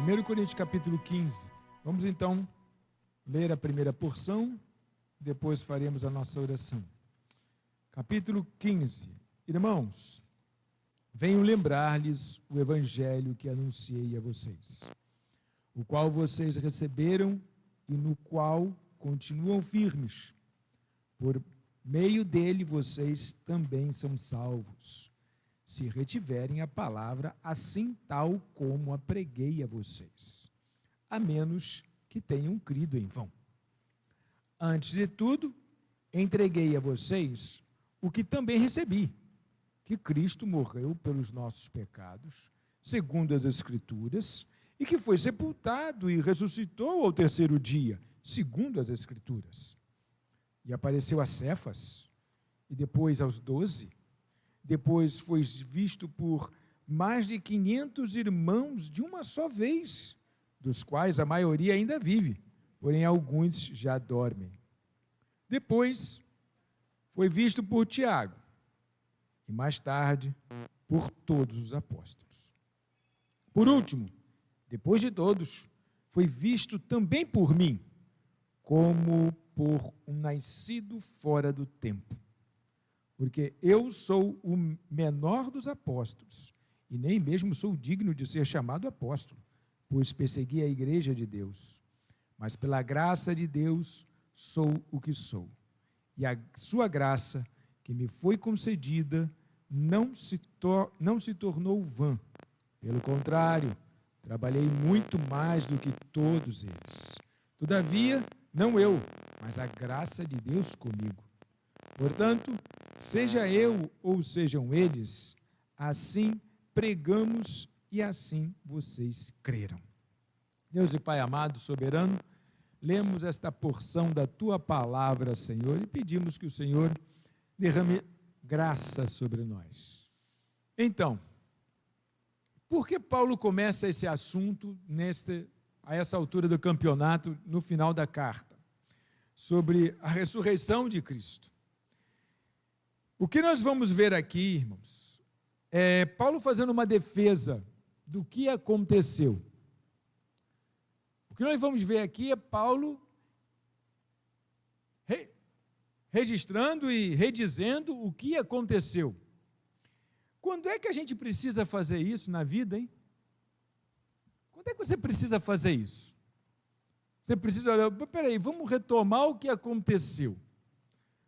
1 Coríntios capítulo 15. Vamos então ler a primeira porção, depois faremos a nossa oração. Capítulo 15. Irmãos, venho lembrar-lhes o evangelho que anunciei a vocês, o qual vocês receberam e no qual continuam firmes. Por meio dele vocês também são salvos, se retiverem a palavra assim tal como a preguei a vocês, a menos que tenham crido em vão. Antes de tudo, entreguei a vocês o que também recebi, que Cristo morreu pelos nossos pecados, segundo as Escrituras, e que foi sepultado e ressuscitou ao terceiro dia, segundo as Escrituras. E apareceu a Cefas, e depois aos 12. Depois foi visto por mais de 500 irmãos de uma só vez, dos quais a maioria ainda vive, porém alguns já dormem. Depois foi visto por Tiago, e mais tarde por todos os apóstolos. Por último, depois de todos, foi visto também por mim, como por um nascido fora do tempo. Porque eu sou o menor dos apóstolos, e nem mesmo sou digno de ser chamado apóstolo, pois persegui a igreja de Deus. Mas pela graça de Deus sou o que sou. E a sua graça, que me foi concedida, não se tornou vã. Pelo contrário, trabalhei muito mais do que todos eles. Todavia, não eu, mas a graça de Deus comigo. Portanto, seja eu ou sejam eles, assim pregamos e assim vocês creram. Deus e Pai amado, soberano, lemos esta porção da Tua palavra, Senhor, e pedimos que o Senhor derrame graça sobre nós. Então, por que Paulo começa esse assunto a essa altura do campeonato, no final da carta, sobre a ressurreição de Cristo? O que nós vamos ver aqui, irmãos, é Paulo fazendo uma defesa do que aconteceu. O que nós vamos ver aqui é Paulo registrando e redizendo o que aconteceu. Quando é que a gente precisa fazer isso na vida, hein? Quando é que você precisa fazer isso? Você precisa olhar, peraí, vamos retomar o que aconteceu.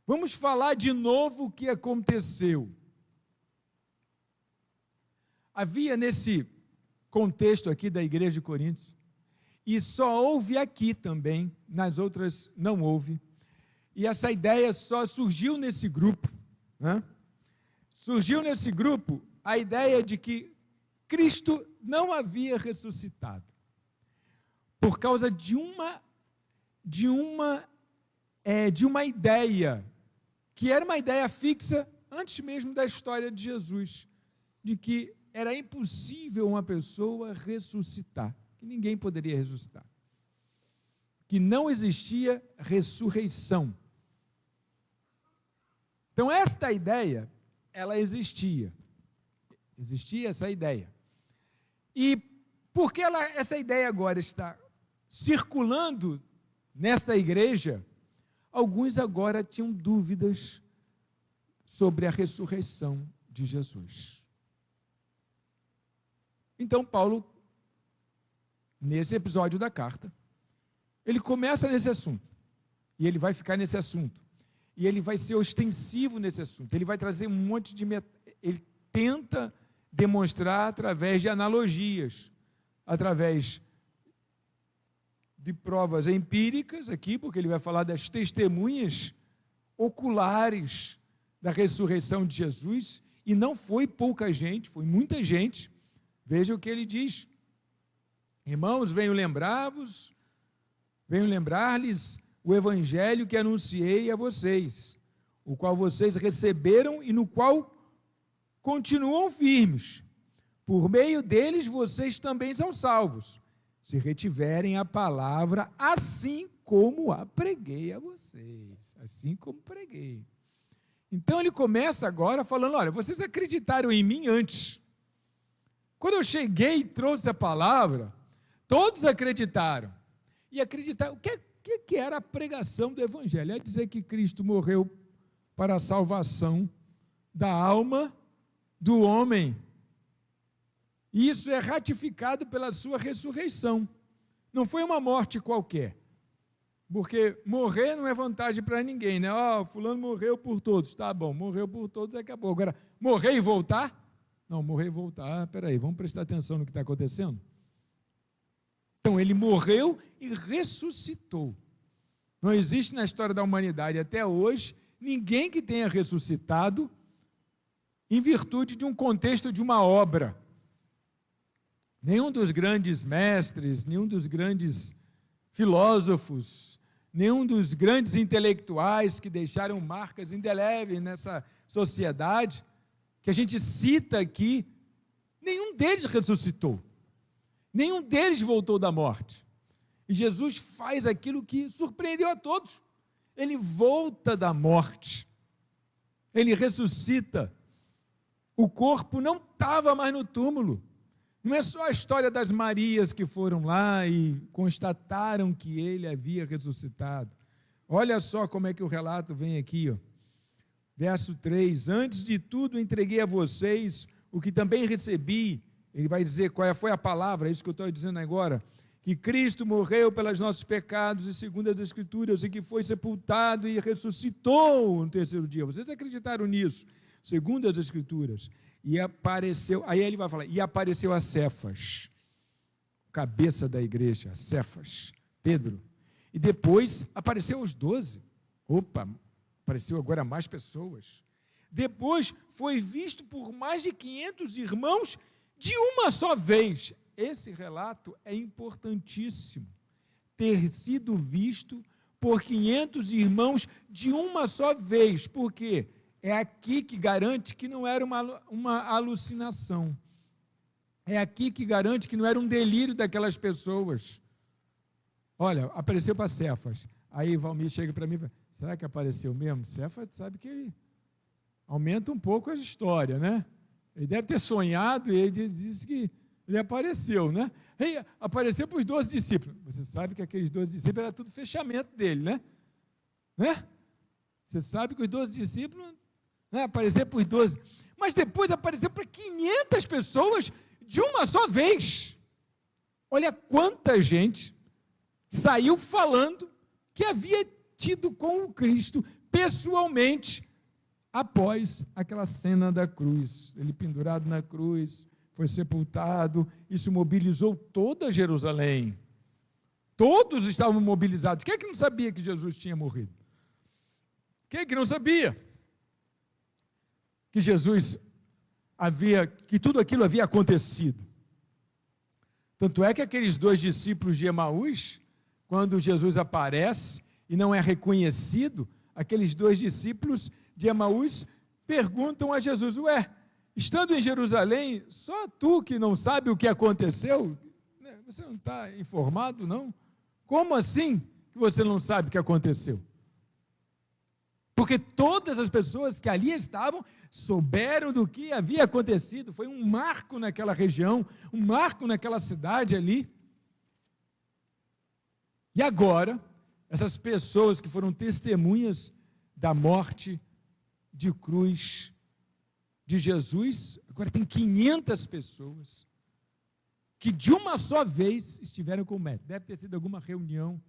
Vamos falar de novo o que aconteceu. Havia nesse contexto aqui da igreja de Corinto, e só houve aqui também, nas outras não houve, e essa ideia só surgiu nesse grupo, né? Surgiu nesse grupo a ideia de que Cristo não havia ressuscitado, por causa de uma ideia, que era uma ideia fixa antes mesmo da história de Jesus, de que era impossível uma pessoa ressuscitar, que ninguém poderia ressuscitar, que não existia ressurreição. Então esta ideia, ela existia essa ideia. E por que essa ideia agora está circulando nesta igreja? Alguns agora tinham dúvidas sobre a ressurreição de Jesus. Então, Paulo, nesse episódio da carta, ele começa nesse assunto, e ele vai ficar nesse assunto, e ele vai ser ostensivo nesse assunto, ele vai trazer um monte de... Ele tenta demonstrar através de analogias, através de provas empíricas aqui, porque ele vai falar das testemunhas oculares da ressurreição de Jesus, e não foi pouca gente, foi muita gente. Veja o que ele diz: irmãos, venho lembrar-lhes o evangelho que anunciei a vocês, o qual vocês receberam e no qual continuam firmes. Por meio deles vocês também são salvos, se retiverem a palavra assim como a preguei a vocês, assim como preguei. Então ele começa agora falando, olha, vocês acreditaram em mim antes. Quando eu cheguei e trouxe a palavra, Todos acreditaram. E acreditaram. O que era a pregação do Evangelho? É dizer que Cristo morreu para a salvação da alma do homem. E isso é ratificado pela sua ressurreição. Não foi uma morte qualquer. Porque morrer não é vantagem para ninguém, né? Fulano morreu por todos. Tá bom, morreu por todos, acabou. Agora, morrer e voltar? Não, morrer e voltar, peraí, vamos prestar atenção no que está acontecendo? Então, ele morreu e ressuscitou. Não existe na história da humanidade até hoje ninguém que tenha ressuscitado em virtude de um contexto de uma obra. Nenhum dos grandes mestres, nenhum dos grandes filósofos, nenhum dos grandes intelectuais que deixaram marcas indeléveis nessa sociedade, que a gente cita aqui, nenhum deles ressuscitou. Nenhum deles voltou da morte. E Jesus faz aquilo que surpreendeu a todos. Ele volta da morte. Ele ressuscita. O corpo não estava mais no túmulo. Não é só a história das Marias que foram lá e constataram que ele havia ressuscitado. Olha só como é que o relato vem aqui, ó. Verso 3, antes de tudo entreguei a vocês o que também recebi. Ele vai dizer qual foi a palavra, é isso que eu estou dizendo agora, que Cristo morreu pelos nossos pecados, e segundo as Escrituras, e que foi sepultado e ressuscitou no terceiro dia. Vocês acreditaram nisso? Segundo as Escrituras. E apareceu, aí ele vai falar, e apareceu a Cefas, cabeça da igreja, Cefas, Pedro. E depois apareceu os 12. Opa, apareceu agora mais pessoas. Depois foi visto por mais de 500 irmãos de uma só vez. Esse relato é importantíssimo. Ter sido visto por 500 irmãos de uma só vez. Por quê? É aqui que garante que não era uma alucinação. É aqui que garante que não era um delírio daquelas pessoas. Olha, apareceu para Cefas. Aí Valmir chega para mim e fala, será que apareceu mesmo? Cefas sabe que ele aumenta um pouco a história, né? Ele deve ter sonhado e ele disse que ele apareceu, né? E apareceu para os 12 discípulos. Você sabe que aqueles 12 discípulos era tudo fechamento dele, né? Você sabe que os 12 discípulos, né, apareceram para os 12. Mas depois apareceu para 500 pessoas de uma só vez. Olha quanta gente saiu falando que havia tido com o Cristo pessoalmente após aquela cena da cruz. Ele pendurado na cruz, foi sepultado, isso mobilizou toda Jerusalém. Todos estavam mobilizados. Quem é que não sabia que Jesus tinha morrido? Quem é que não sabia que que tudo aquilo havia acontecido? Tanto é que aqueles 2 discípulos de Emaús, quando Jesus aparece e não é reconhecido, aqueles 2 discípulos de Emaús perguntam a Jesus, estando em Jerusalém, só tu que não sabe o que aconteceu? Você não está informado, não? Como assim que você não sabe o que aconteceu? Porque todas as pessoas que ali estavam souberam do que havia acontecido, foi um marco naquela região, um marco naquela cidade ali. E agora, essas pessoas que foram testemunhas da morte de cruz de Jesus, agora tem 500 pessoas que de uma só vez estiveram com o mestre. Deve ter sido alguma reunião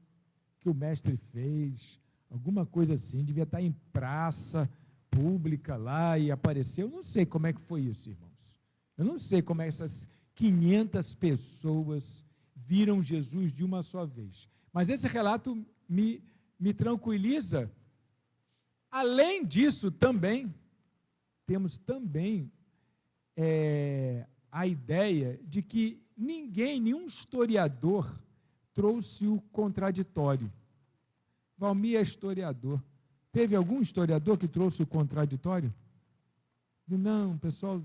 que o mestre fez, alguma coisa assim, devia estar em praça pública lá e apareceu. Eu não sei como é que foi isso, irmãos. Eu não sei como essas 500 pessoas viram Jesus de uma só vez. Mas esse relato me tranquiliza. Além disso, também, temos também a ideia de que nenhum historiador trouxe o contraditório. Valmir é historiador. Teve algum historiador que trouxe o contraditório? Não, o pessoal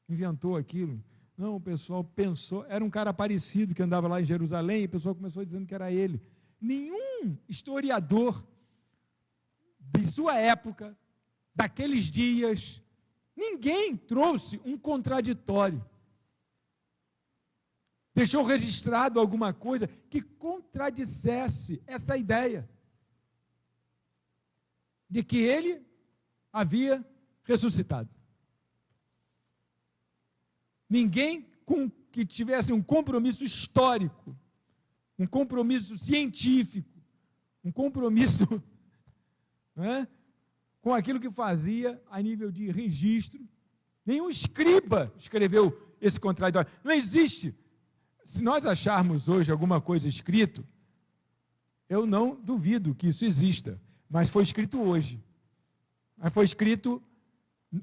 inventou aquilo. Não, o pessoal pensou, era um cara parecido que andava lá em Jerusalém, e o pessoal começou dizendo que era ele. Nenhum historiador de sua época, daqueles dias, ninguém trouxe um contraditório. deixou registrado alguma coisa que contradissesse essa ideia de que ele havia ressuscitado. Ninguém que tivesse um compromisso histórico, um compromisso científico, um compromisso com aquilo que fazia a nível de registro. Nenhum escriba escreveu esse contraditório. Não existe. Se nós acharmos hoje alguma coisa escrito, eu não duvido que isso exista, mas foi escrito hoje. Mas foi escrito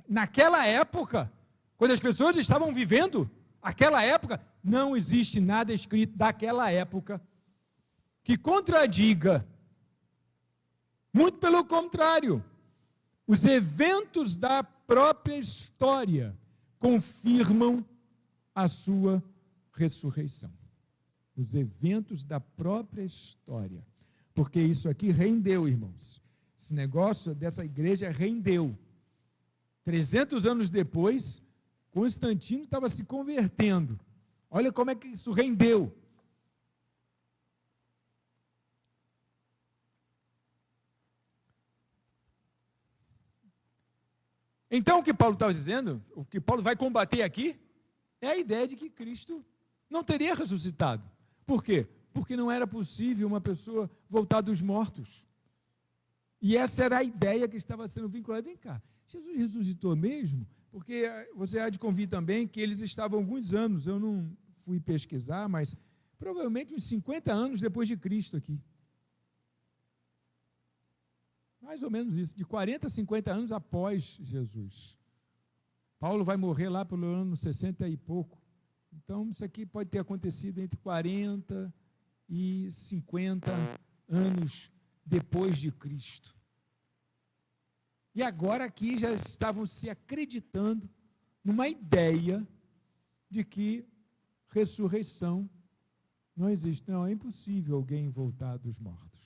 naquela época, quando as pessoas estavam vivendo aquela época. Não existe nada escrito daquela época que contradiga. Muito pelo contrário, os eventos da própria história confirmam a sua ressurreição. Os eventos da própria história. Porque isso aqui rendeu, irmãos. Esse negócio dessa igreja rendeu. 300 anos depois, Constantino estava se convertendo. Olha como é que isso rendeu. Então, o que Paulo estava dizendo, o que Paulo vai combater aqui, é a ideia de que Cristo não teria ressuscitado. Por quê? Porque não era possível uma pessoa voltar dos mortos. E essa era a ideia que estava sendo vinculada. Vem cá, Jesus ressuscitou mesmo? Porque você há de convir também que eles estavam alguns anos, eu não fui pesquisar, mas provavelmente uns 50 anos depois de Cristo aqui. Mais ou menos isso, de 40 a 50 anos após Jesus. Paulo vai morrer lá pelo ano 60 e pouco. Então, isso aqui pode ter acontecido entre 40 e 50 anos depois de Cristo. E agora aqui já estavam se acreditando numa ideia de que ressurreição não existe. Não, é impossível alguém voltar dos mortos.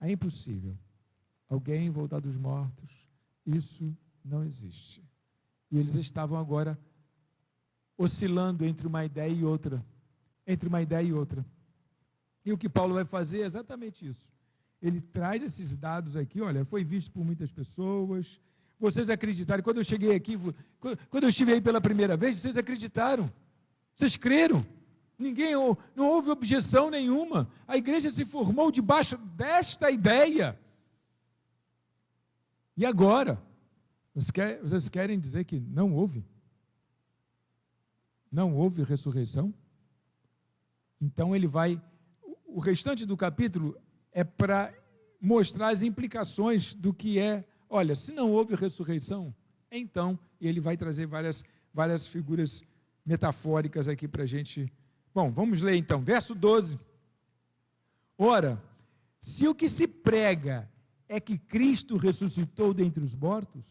É impossível alguém voltar dos mortos. Isso não existe. E eles estavam agora oscilando entre uma ideia e outra. Entre uma ideia e outra. E o que Paulo vai fazer é exatamente isso. Ele traz esses dados aqui, olha, foi visto por muitas pessoas. Vocês acreditaram, quando eu cheguei aqui, quando eu estive aí pela primeira vez, vocês acreditaram. Vocês creram. Não houve objeção nenhuma. A igreja se formou debaixo desta ideia. E agora? Vocês querem dizer que não houve? Não houve ressurreição? Então ele vai... O restante do capítulo é para mostrar as implicações do que é... Olha, se não houve ressurreição, então ele vai trazer várias figuras metafóricas aqui para a gente... Bom, vamos ler então, verso 12. Ora, se o que se prega é que Cristo ressuscitou dentre os mortos,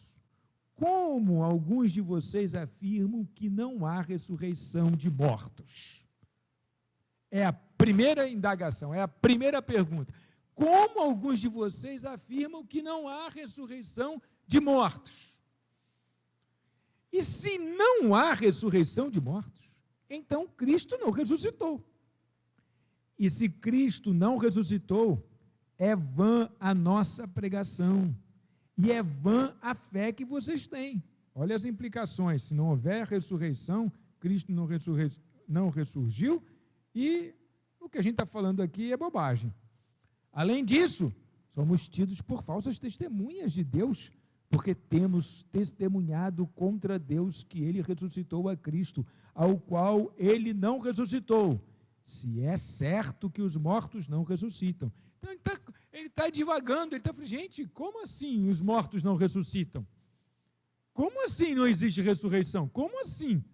como alguns de vocês afirmam que não há ressurreição de mortos? É a primeira indagação, é a primeira pergunta. Como alguns de vocês afirmam que não há ressurreição de mortos? E se não há ressurreição de mortos, então Cristo não ressuscitou. E se Cristo não ressuscitou, é vã a nossa pregação, e é vã a fé que vocês têm. Olha as implicações, se não houver ressurreição, Cristo não ressurgiu, e o que a gente está falando aqui é bobagem. Além disso, somos tidos por falsas testemunhas de Deus, porque temos testemunhado contra Deus que Ele ressuscitou a Cristo, ao qual Ele não ressuscitou, se é certo que os mortos não ressuscitam. Então ele está divagando, ele está falando, gente, como assim os mortos não ressuscitam? Como assim não existe ressurreição? Como assim?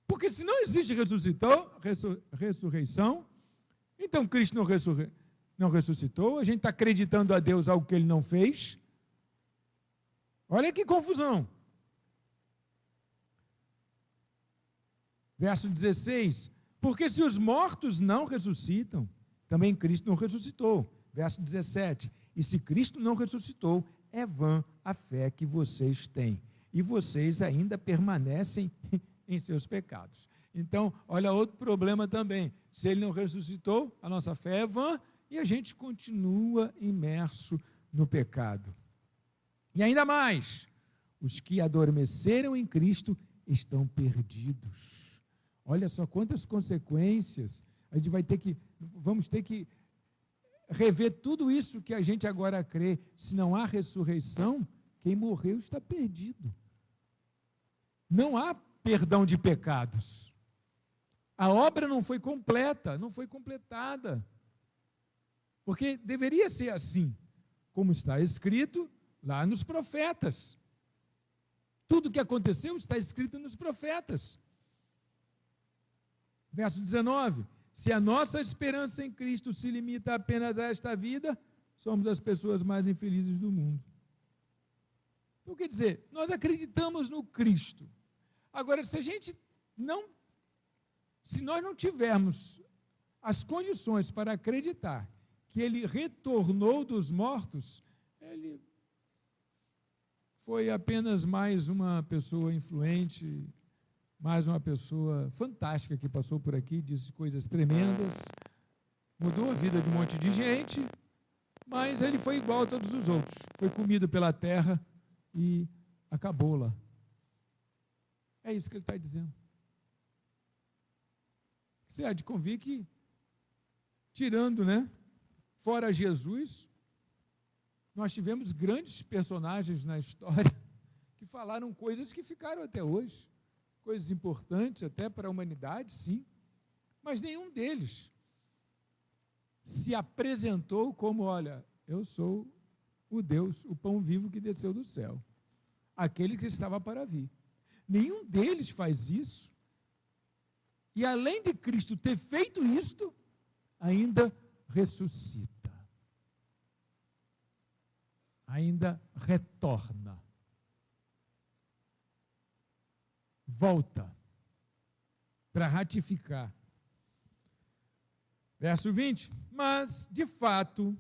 Porque se não existe ressurreição, então Cristo não ressuscitou, a gente está acreditando a Deus algo que Ele não fez. Olha que confusão. Verso 16, porque se os mortos não ressuscitam, também Cristo não ressuscitou. Verso 17, e se Cristo não ressuscitou, é vã a fé que vocês têm, e vocês ainda permanecem em seus pecados. Então, olha outro problema também. Se ele não ressuscitou, a nossa fé é vã e a gente continua imerso no pecado. E ainda mais, os que adormeceram em Cristo estão perdidos. Olha só quantas consequências. A gente vamos ter que rever tudo isso que a gente agora crê. Se não há ressurreição, quem morreu está perdido. Não há perdão de pecados. A obra não foi completa, não foi completada. Porque deveria ser assim, como está escrito lá nos profetas. Tudo que aconteceu está escrito nos profetas. Verso 19: se a nossa esperança em Cristo se limita apenas a esta vida, somos as pessoas mais infelizes do mundo. Então, quer dizer, nós acreditamos no Cristo. Agora, se nós não tivermos as condições para acreditar que Ele retornou dos mortos, Ele foi apenas mais uma pessoa influente, mais uma pessoa fantástica que passou por aqui, disse coisas tremendas, mudou a vida de um monte de gente, mas ele foi igual a todos os outros, foi comido pela terra e acabou lá. É isso que ele está dizendo. Você há de convir que, tirando, fora Jesus, nós tivemos grandes personagens na história que falaram coisas que ficaram até hoje, coisas importantes até para a humanidade, sim, mas nenhum deles se apresentou como, olha, eu sou o Deus, o pão vivo que desceu do céu, aquele que estava para vir. Nenhum deles faz isso, e além de Cristo ter feito isto, ainda ressuscita, ainda retorna, volta para ratificar. Verso 20: mas, de fato,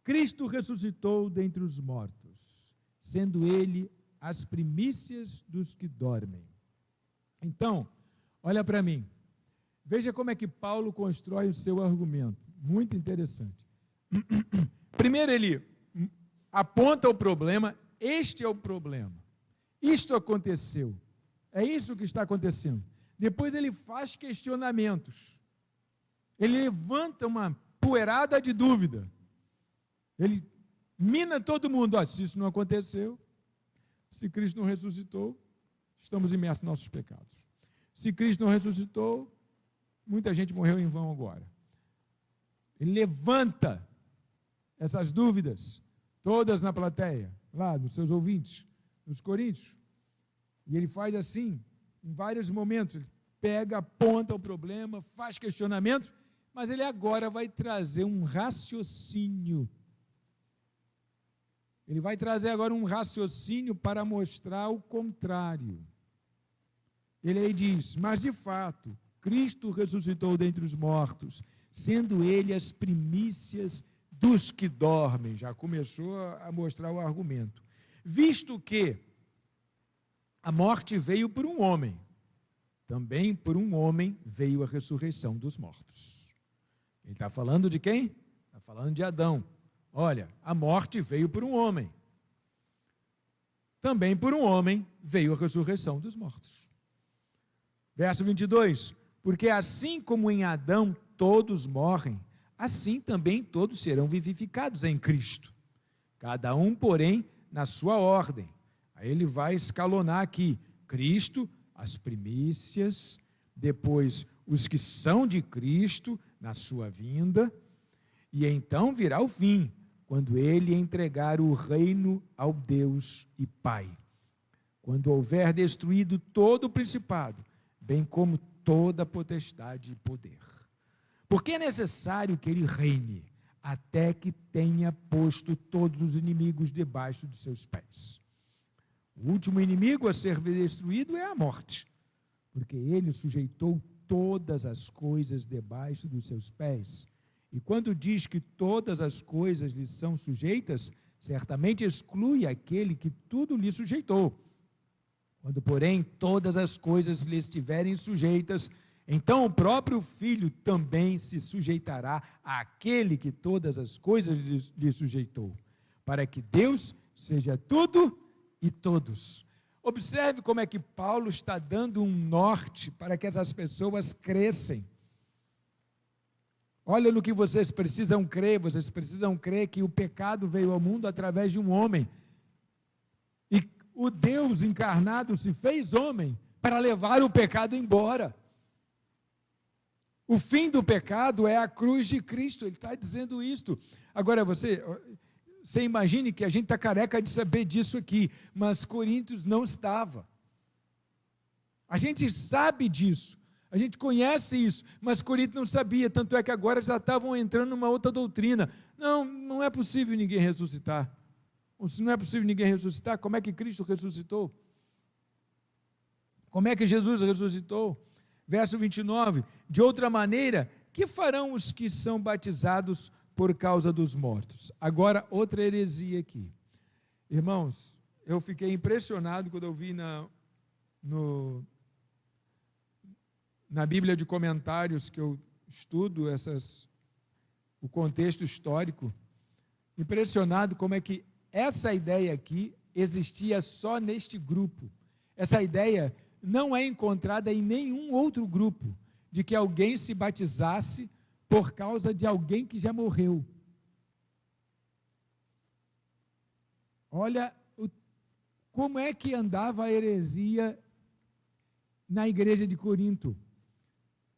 Cristo ressuscitou dentre os mortos, sendo Ele as primícias dos que dormem. Então, olha para mim, veja como é que Paulo constrói o seu argumento, muito interessante. Primeiro ele aponta o problema, este é o problema, isto aconteceu, é isso que está acontecendo. Depois ele faz questionamentos, ele levanta uma poeirada de dúvida, ele mina todo mundo, se isso não aconteceu, se Cristo não ressuscitou, estamos imersos nos nossos pecados. Se Cristo não ressuscitou, muita gente morreu em vão agora. Ele levanta essas dúvidas, todas na plateia, lá nos seus ouvintes, nos coríntios. E ele faz assim, em vários momentos, ele pega, aponta o problema, faz questionamentos, mas ele agora vai trazer um raciocínio. Ele vai trazer agora um raciocínio para mostrar o contrário. Ele aí diz, mas de fato, Cristo ressuscitou dentre os mortos, sendo Ele as primícias dos que dormem. Já começou a mostrar o argumento. Visto que a morte veio por um homem, também por um homem veio a ressurreição dos mortos. Ele está falando de quem? Está falando de Adão. Olha, a morte veio por um homem. Também por um homem veio a ressurreição dos mortos. Verso 22, porque assim como em Adão todos morrem, assim também todos serão vivificados em Cristo. Cada um, porém, na sua ordem. Aí ele vai escalonar aqui, Cristo, as primícias, depois os que são de Cristo na sua vinda, e então virá o fim, quando ele entregar o reino ao Deus e Pai. Quando houver destruído todo o principado, bem como toda potestade e poder. Porque é necessário que ele reine, até que tenha posto todos os inimigos debaixo dos seus pés. O último inimigo a ser destruído é a morte, porque ele sujeitou todas as coisas debaixo dos seus pés. E quando diz que todas as coisas lhe são sujeitas, certamente exclui aquele que tudo lhe sujeitou. Quando, porém, todas as coisas lhe estiverem sujeitas, então o próprio Filho também se sujeitará àquele que todas as coisas lhe sujeitou, para que Deus seja tudo e todos. Observe como é que Paulo está dando um norte para que essas pessoas cresçam. Olha no que vocês precisam crer que o pecado veio ao mundo através de um homem. E o Deus encarnado se fez homem para levar o pecado embora. O fim do pecado é a cruz de Cristo, ele está dizendo isto. Agora você imagine que a gente está careca de saber disso aqui, mas Coríntios não estava. A gente sabe disso, a gente conhece isso, mas Coríntios não sabia, tanto é que agora já estavam entrando numa outra doutrina. Não é possível ninguém ressuscitar. Se não é possível ninguém ressuscitar, como é que Cristo ressuscitou? Como é que Jesus ressuscitou? Verso 29, de outra maneira, que farão os que são batizados por causa dos mortos? Agora, outra heresia aqui. Irmãos, eu fiquei impressionado quando eu vi na Bíblia de comentários que eu estudo o contexto histórico, impressionado como é que essa ideia aqui existia só neste grupo. Essa ideia não é encontrada em nenhum outro grupo, de que alguém se batizasse por causa de alguém que já morreu. Olha como é que andava a heresia na igreja de Corinto.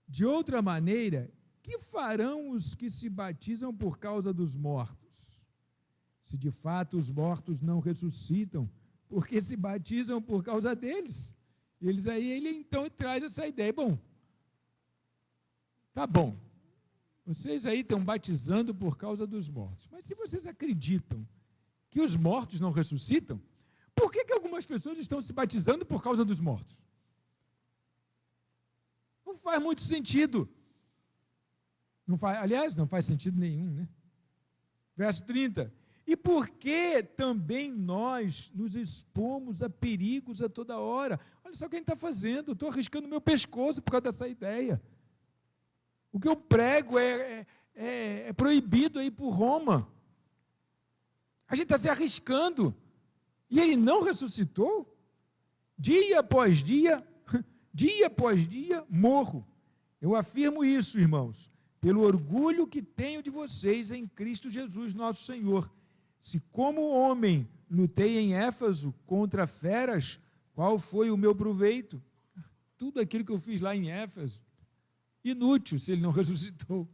De outra maneira, que farão os que se batizam por causa dos mortos? Se de fato os mortos não ressuscitam, porque se batizam por causa deles. Ele então traz essa ideia. Bom, tá bom, vocês aí estão batizando por causa dos mortos, mas se vocês acreditam que os mortos não ressuscitam, por que algumas pessoas estão se batizando por causa dos mortos? Não faz muito sentido. Aliás, não faz sentido nenhum, né? Verso 30. E por que também nós nos expomos a perigos a toda hora? Olha só o que a gente está fazendo, eu estou arriscando meu pescoço por causa dessa ideia. O que eu prego é proibido aí por Roma. A gente está se arriscando. E ele não ressuscitou? Dia após dia morro. Eu afirmo isso, irmãos, pelo orgulho que tenho de vocês em Cristo Jesus, nosso Senhor. Se como homem lutei em Éfeso contra feras, qual foi o meu proveito? Tudo aquilo que eu fiz lá em Éfeso, inútil se ele não ressuscitou.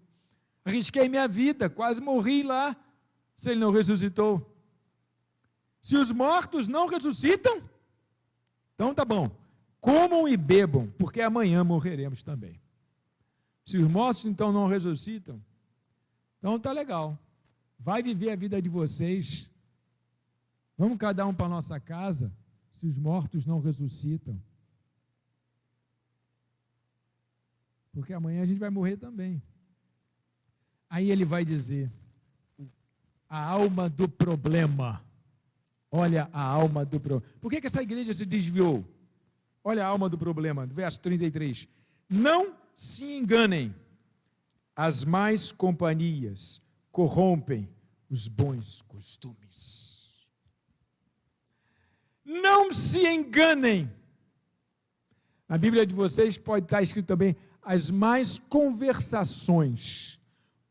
Arrisquei minha vida, quase morri lá, se ele não ressuscitou. Se os mortos não ressuscitam, então tá bom, comam e bebam, porque amanhã morreremos também. Se os mortos então não ressuscitam, então tá legal. Vai viver a vida de vocês. Vamos cada um para a nossa casa, se os mortos não ressuscitam. Porque amanhã a gente vai morrer também. Aí ele vai dizer, a alma do problema. Olha a alma do problema. Por que essa igreja se desviou? Olha a alma do problema, verso 33. Não se enganem, as más companhias corrompem os bons costumes. Não se enganem. Na Bíblia de vocês pode estar escrito também, as más conversações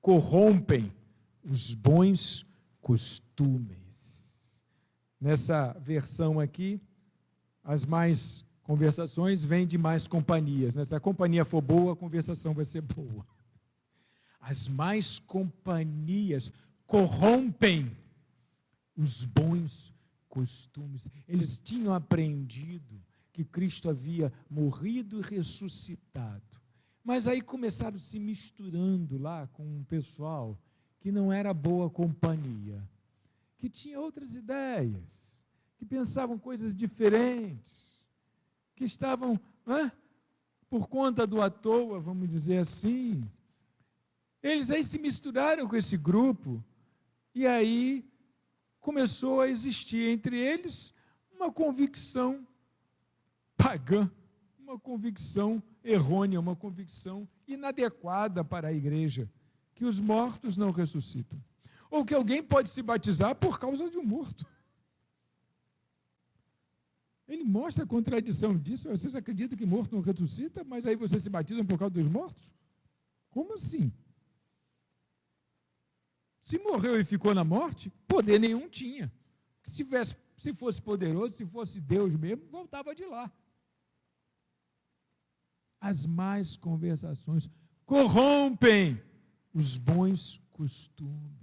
corrompem os bons costumes. Nessa versão aqui, as más conversações vêm de mais companhias. Se a companhia for boa, a conversação vai ser boa. As más companhias corrompem os bons costumes. Eles tinham aprendido que Cristo havia morrido e ressuscitado. Mas aí começaram se misturando lá com um pessoal que não era boa companhia, que tinha outras ideias, que pensavam coisas diferentes, que estavam, por conta do à toa, vamos dizer assim. Eles aí se misturaram com esse grupo, e aí começou a existir entre eles uma convicção pagã, uma convicção errônea, uma convicção inadequada para a igreja, que os mortos não ressuscitam. Ou que alguém pode se batizar por causa de um morto. Ele mostra a contradição disso. Vocês acreditam que morto não ressuscita, mas aí vocês se batizam por causa dos mortos? Como assim? Se morreu e ficou na morte, poder nenhum tinha. Se fosse poderoso, se fosse Deus mesmo, voltava de lá. As más conversações corrompem os bons costumes.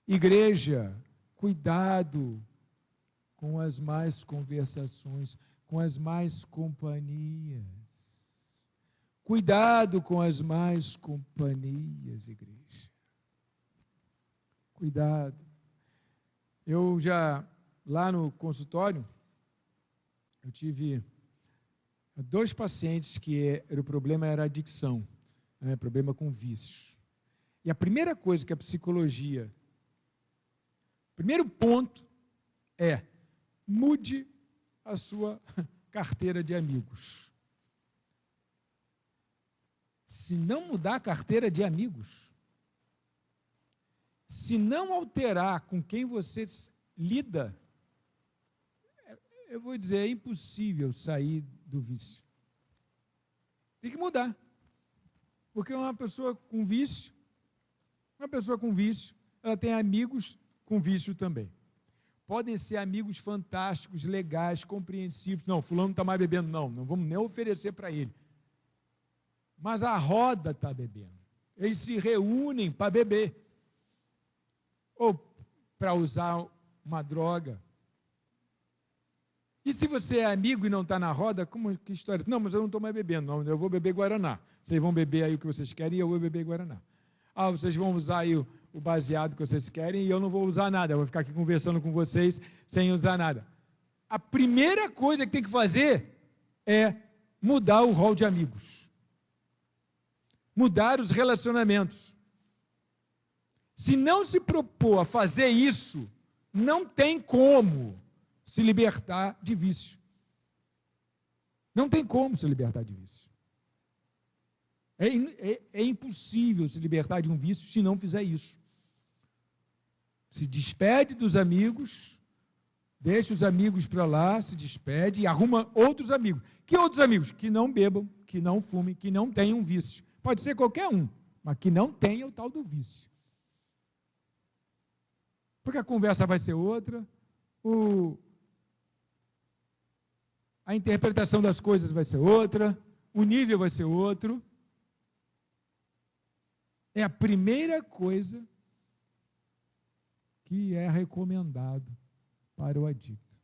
Igreja, cuidado com as más conversações, com as más companhias. Cuidado com as más companhias, igreja. Cuidado. Eu já, lá no consultório, eu tive 2 pacientes que o problema era adicção, né, problema com vícios. E a primeira coisa que a psicologia, primeiro ponto é: mude a sua carteira de amigos. Se não mudar a carteira de amigos, se não alterar com quem você lida, eu vou dizer, é impossível sair do vício. Tem que mudar. Porque uma pessoa com vício, ela tem amigos com vício também. Podem ser amigos fantásticos, legais, compreensivos. Não, fulano não está mais bebendo, não vamos nem oferecer para ele. Mas a roda está bebendo. Eles se reúnem para beber. Ou para usar uma droga. E se você é amigo e não está na roda, que história? Não, mas eu não estou mais bebendo, não, eu vou beber Guaraná. Vocês vão beber aí o que vocês querem e eu vou beber Guaraná. Ah, vocês vão usar aí o baseado que vocês querem e eu não vou usar nada, eu vou ficar aqui conversando com vocês sem usar nada. A primeira coisa que tem que fazer é mudar o rol de amigos. Mudar os relacionamentos. Se não se propor a fazer isso, não tem como se libertar de vício. Não tem como se libertar de vício. É impossível se libertar de um vício se não fizer isso. Se despede dos amigos, deixa os amigos para lá, se despede e arruma outros amigos. Que outros amigos? Que não bebam, que não fumem, que não tenham vício. Pode ser qualquer um, mas que não tenha o tal do vício. Porque a conversa vai ser outra, a interpretação das coisas vai ser outra, o nível vai ser outro. É a primeira coisa que é recomendado para o adicto.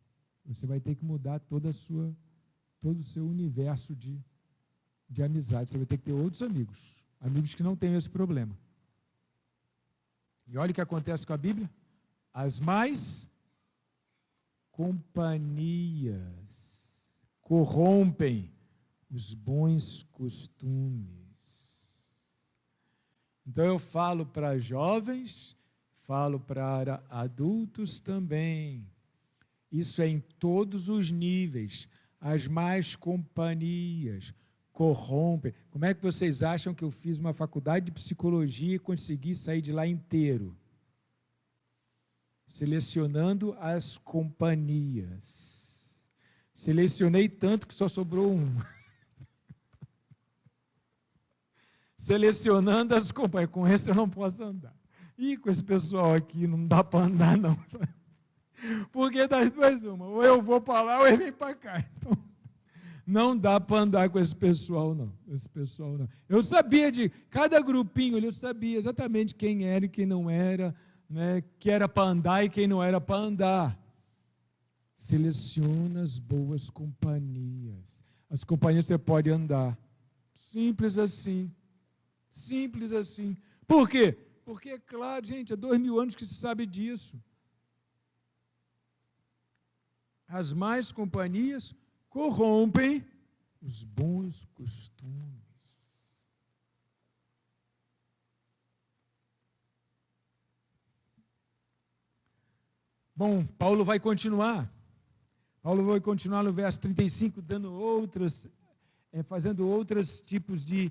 Você vai ter que mudar todo o seu universo de amizade. Você vai ter que ter outros amigos, amigos que não tenham esse problema. E olha o que acontece com a Bíblia. As más companhias corrompem os bons costumes. Então eu falo para jovens, falo para adultos também. Isso é em todos os níveis. As más companhias corrompem. Como é que vocês acham que eu fiz uma faculdade de psicologia e consegui sair de lá inteiro? Selecionando as companhias. Selecionei tanto que só sobrou um. Selecionando as companhias. Com esse eu não posso andar. E com esse pessoal aqui não dá para andar, não. Porque das duas, uma. Ou eu vou para lá ou ele vem para cá. Então, não dá para andar com esse pessoal, não. Eu sabia de cada grupinho ali, eu sabia exatamente quem era e quem não era, né, que era para andar e quem não era para andar. Seleciona as boas companhias. As companhias você pode andar. Simples assim. Simples assim. Por quê? Porque, é claro, gente, há 2000 anos que se sabe disso. As más companhias corrompem os bons costumes. Bom, Paulo vai continuar. Paulo vai continuar no verso 35, dando fazendo outros tipos de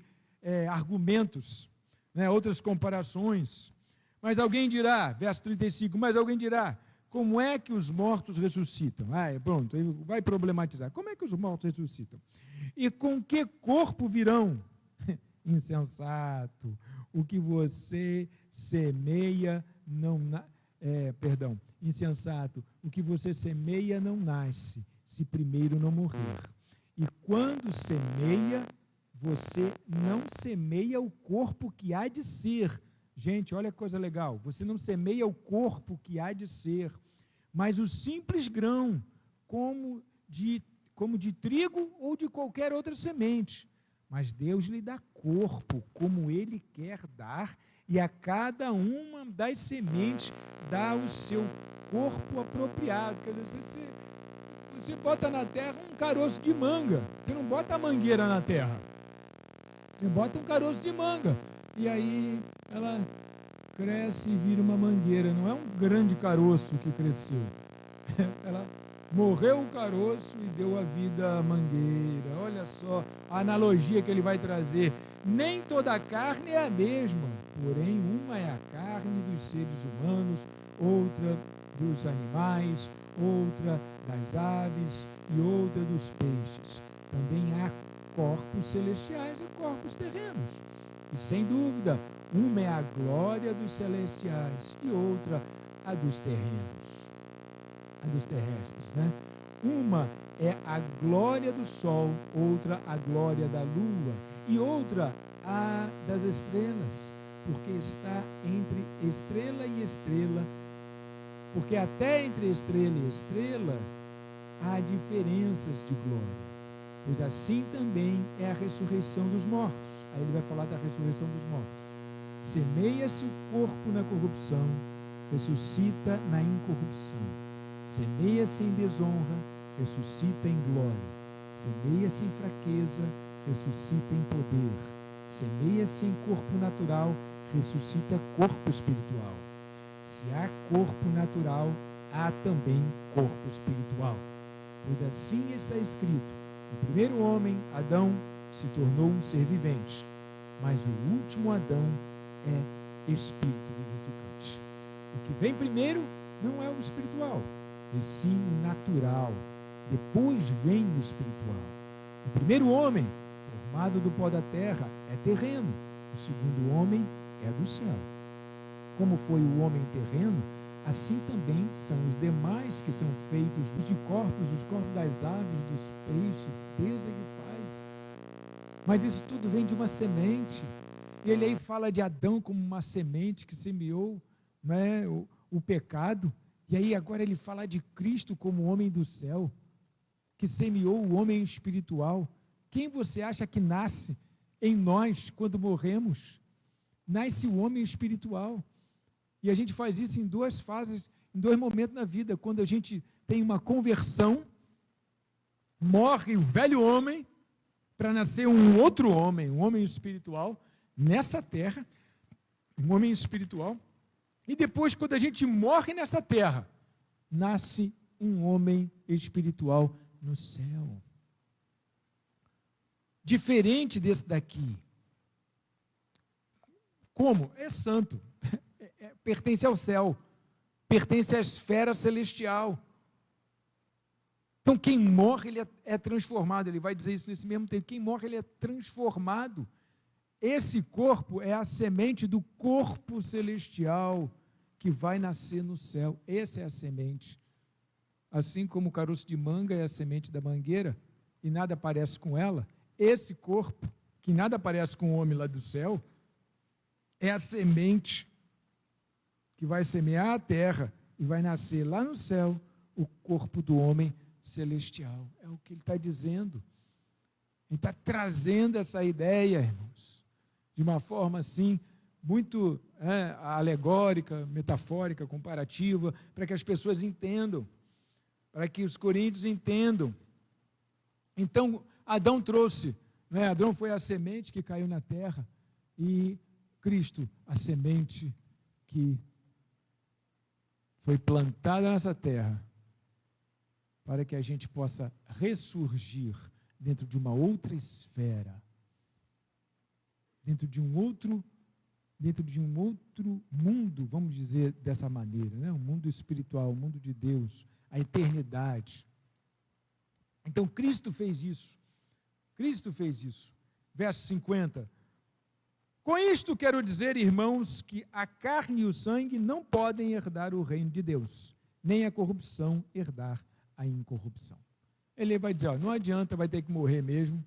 argumentos, né, outras comparações. Mas alguém dirá, verso 35, mas alguém dirá, como é que os mortos ressuscitam? Pronto, ele vai problematizar. Como é que os mortos ressuscitam? E com que corpo virão? Insensato, o que você semeia não insensato, o que você semeia não nasce, se primeiro não morrer. E quando semeia, você não semeia o corpo que há de ser. Gente, olha que coisa legal, você não semeia o corpo que há de ser, mas o simples grão, como de trigo ou de qualquer outra semente. Mas Deus lhe dá corpo, como Ele quer dar, e a cada uma das sementes dá o seu corpo apropriado. Quer dizer, você bota na terra um caroço de manga, você não bota a mangueira na terra, você bota um caroço de manga, e aí ela cresce e vira uma mangueira, não é um grande caroço que cresceu, ela morreu o caroço e deu a vida à mangueira. Olha só a analogia que ele vai trazer. Nem toda a carne é a mesma, porém uma é a carne dos seres humanos, outra dos animais, outra das aves e outra dos peixes. Também há corpos celestiais e corpos terrenos. E sem dúvida, uma é a glória dos celestiais e outra a dos terrenos, a dos terrestres, né? Uma é a glória do sol, outra a glória da lua e outra a das estrelas, porque está entre estrela e estrela, porque até entre estrela e estrela há diferenças de glória, pois assim também é a ressurreição dos mortos. Aí ele vai falar da ressurreição dos mortos. Semeia-se o corpo na corrupção, ressuscita na incorrupção. Semeia-se em desonra, ressuscita em glória. Semeia-se em fraqueza, ressuscita em poder. Semeia-se em corpo natural, ressuscita corpo espiritual. Se há corpo natural, há também corpo espiritual. Pois assim está escrito: o primeiro homem, Adão, se tornou um ser vivente, mas o último Adão é espírito vivificante. O que vem primeiro não é o espiritual, e sim o natural. Depois vem o espiritual. O primeiro homem, formado do pó da terra, é terreno. O segundo homem é do céu. Como foi o homem terreno, assim também são os demais que são feitos de corpos, os corpos das aves, dos peixes. Deus é que faz. Mas isso tudo vem de uma semente. E ele aí fala de Adão como uma semente que semeou, né, o pecado. E aí agora ele fala de Cristo como o homem do céu, que semeou o homem espiritual. Quem você acha que nasce em nós quando morremos? Nasce o homem espiritual. E a gente faz isso em duas fases, em dois momentos na vida. Quando a gente tem uma conversão, morre o velho homem para nascer um outro homem, um homem espiritual, nessa terra, um homem espiritual. E depois, quando a gente morre nessa terra, nasce um homem espiritual no céu. Diferente desse daqui. Como? É santo. Pertence ao céu. Pertence à esfera celestial. Então, quem morre, ele é transformado. Ele vai dizer isso nesse mesmo tempo. Quem morre, ele é transformado. Esse corpo é a semente do corpo celestial que vai nascer no céu. Essa é a semente. Assim como o caroço de manga é a semente da mangueira e nada parece com ela, esse corpo, que nada parece com o homem lá do céu, é a semente que vai semear a terra e vai nascer lá no céu o corpo do homem celestial. É o que ele está dizendo. Ele está trazendo essa ideia, irmãos, de uma forma assim, muito alegórica, metafórica, comparativa, para que as pessoas entendam, para que os coríntios entendam. Então, Adão trouxe, Adão foi a semente que caiu na terra, e Cristo, a semente que foi plantada nessa terra, para que a gente possa ressurgir dentro de uma outra esfera, dentro de um outro mundo, vamos dizer dessa maneira, né? Um mundo espiritual, um mundo de Deus, a eternidade. Então, Cristo fez isso. Cristo fez isso. Verso 50. Com isto quero dizer, irmãos, que a carne e o sangue não podem herdar o reino de Deus, nem a corrupção herdar a incorrupção. Ele vai dizer, ó, não adianta, vai ter que morrer mesmo.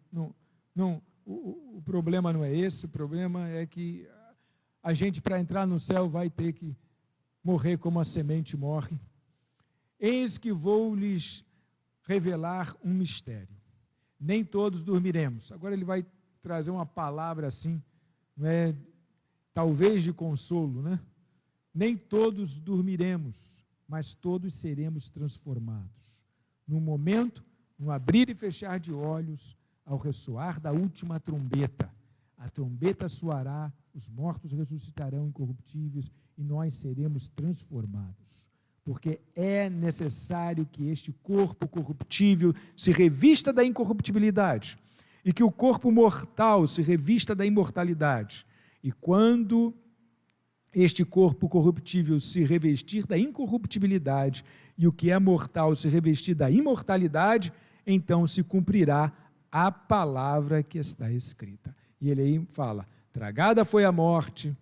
O problema não é esse, o problema é que a gente, para entrar no céu, vai ter que morrer como a semente morre. Eis que vou lhes revelar um mistério. Nem todos dormiremos. Agora ele vai trazer uma palavra assim, não é, talvez de consolo, né? Nem todos dormiremos, mas todos seremos transformados. No momento, no abrir e fechar de olhos, ao ressoar da última trombeta. A trombeta soará, os mortos ressuscitarão incorruptíveis e nós seremos transformados. Porque é necessário que este corpo corruptível se revista da incorruptibilidade e que o corpo mortal se revista da imortalidade. E quando este corpo corruptível se revestir da incorruptibilidade e o que é mortal se revestir da imortalidade, então se cumprirá a palavra que está escrita. E ele aí fala, tragada foi a morte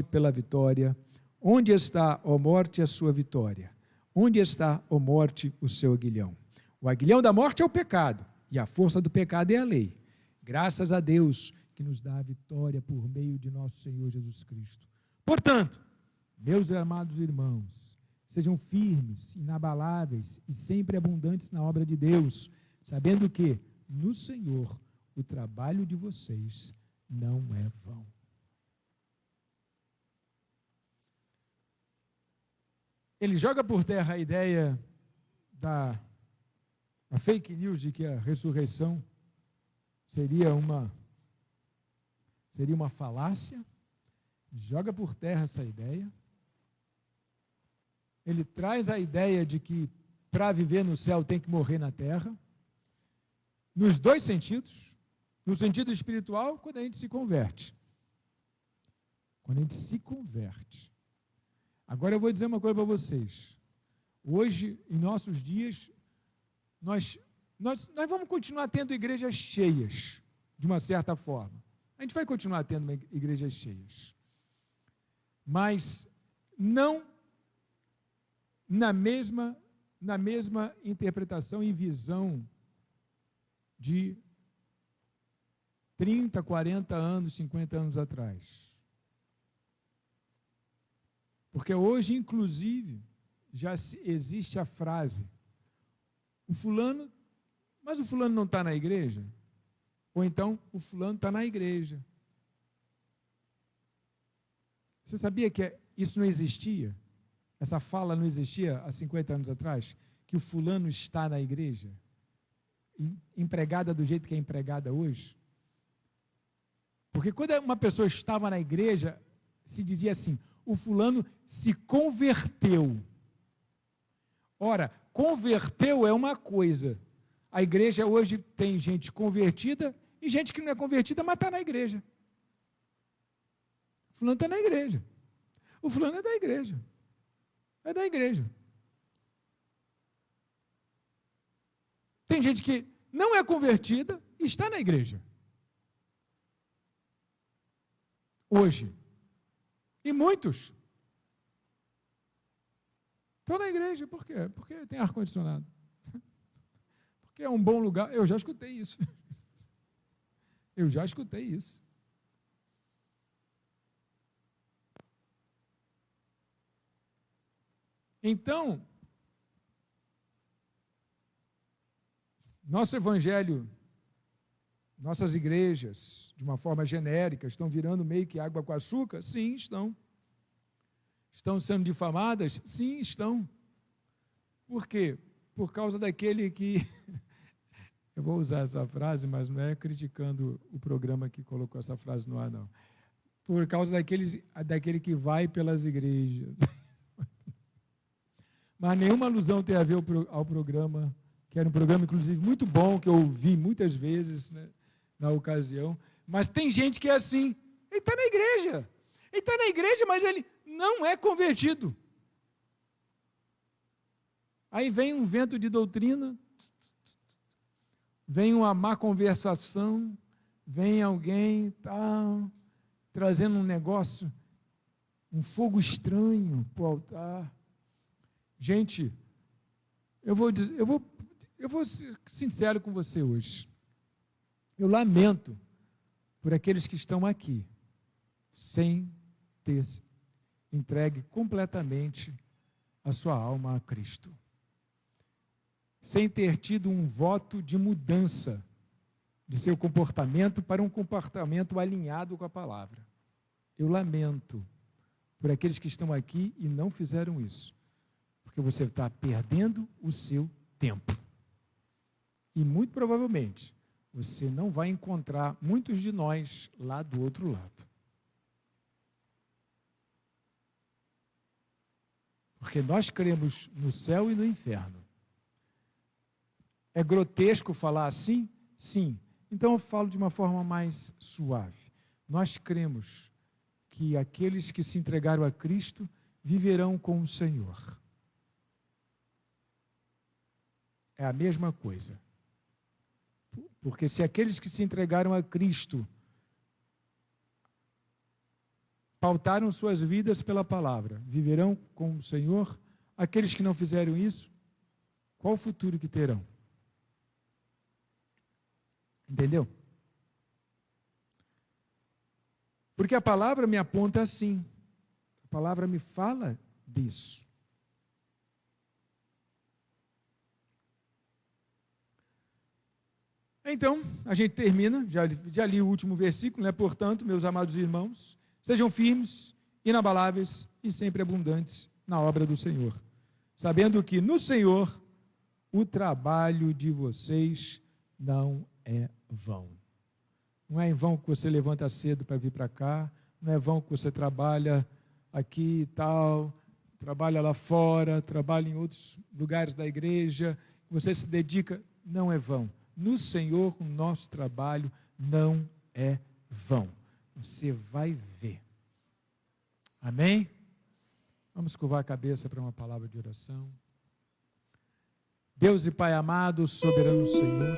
pela vitória. Onde está, ó morte, a sua vitória? Onde está, ó morte, o seu aguilhão? O aguilhão da morte é o pecado, e a força do pecado é a lei. Graças a Deus que nos dá a vitória por meio de nosso Senhor Jesus Cristo. Portanto, meus amados irmãos, sejam firmes, inabaláveis e sempre abundantes na obra de Deus, sabendo que, no Senhor, o trabalho de vocês não é vão. Ele joga por terra a ideia da fake news de que a ressurreição seria uma falácia, joga por terra essa ideia. Ele traz a ideia de que para viver no céu tem que morrer na terra, nos dois sentidos. No sentido espiritual, quando a gente se converte. Quando a gente se converte. Agora eu vou dizer uma coisa para vocês. Hoje, em nossos dias, nós vamos continuar tendo igrejas cheias, de uma certa forma. A gente vai continuar tendo igrejas cheias. Mas não na mesma interpretação e visão de 30, 40 anos, 50 anos atrás. Porque hoje, inclusive, já existe a frase, mas o fulano não está na igreja? Ou então, o fulano está na igreja. Você sabia que isso não existia? Essa fala não existia há 50 anos atrás? Que o fulano está na igreja? Empregada do jeito que é empregada hoje? Porque quando uma pessoa estava na igreja, se dizia assim, o fulano se converteu. Ora, converteu é uma coisa. A igreja hoje tem gente convertida e gente que não é convertida, mas está na igreja. O fulano está na igreja. O fulano é da igreja. É da igreja. Tem gente que não é convertida e está na igreja. Hoje. E muitos estão na igreja. Por quê? Porque tem ar-condicionado. Porque é um bom lugar. Eu já escutei isso. Eu já escutei isso. Então, nosso evangelho, nossas igrejas, de uma forma genérica, estão virando meio que água com açúcar? Sim, estão. Estão sendo difamadas? Sim, estão. Por quê? Por causa daquele que... Eu vou usar essa frase, mas não é criticando o programa que colocou essa frase no ar, não. Por causa daquele que vai pelas igrejas. mas nenhuma alusão tem a ver ao programa, que era um programa, inclusive, muito bom, que eu ouvi muitas vezes, né, na ocasião. Mas tem gente que é assim, ele está na igreja, mas ele não é convertido. Aí vem um vento de doutrina, vem uma má conversação, vem alguém trazendo um negócio, um fogo estranho para o altar. Gente, eu vou ser sincero com você hoje. Eu lamento por aqueles que estão aqui, sem ter entregue completamente a sua alma a Cristo, sem ter tido um voto de mudança de seu comportamento para um comportamento alinhado com a palavra. Eu lamento por aqueles que estão aqui e não fizeram isso, porque você está perdendo o seu tempo. E muito provavelmente você não vai encontrar muitos de nós lá do outro lado. Porque nós cremos no céu e no inferno. É grotesco falar assim? Sim. Então eu falo de uma forma mais suave. Nós cremos que aqueles que se entregaram a Cristo viverão com o Senhor. É a mesma coisa. Porque se aqueles que se entregaram a Cristo pautaram suas vidas pela palavra, viverão com o Senhor, aqueles que não fizeram isso, qual o futuro que terão? Entendeu? Porque a palavra me aponta assim, a palavra me fala disso. Então, a gente termina, já li o último versículo, né? Portanto, meus amados irmãos, sejam firmes, inabaláveis e sempre abundantes na obra do Senhor, sabendo que no Senhor o trabalho de vocês não é vão. Não é em vão que você levanta cedo para vir para cá, não é vão que você trabalha aqui e tal, trabalha lá fora, trabalha em outros lugares da igreja, você se dedica, não é vão. No Senhor, o nosso trabalho não é vão. Você vai ver. Amém? Vamos curvar a cabeça para uma palavra de oração. Deus e Pai amado, soberano Senhor,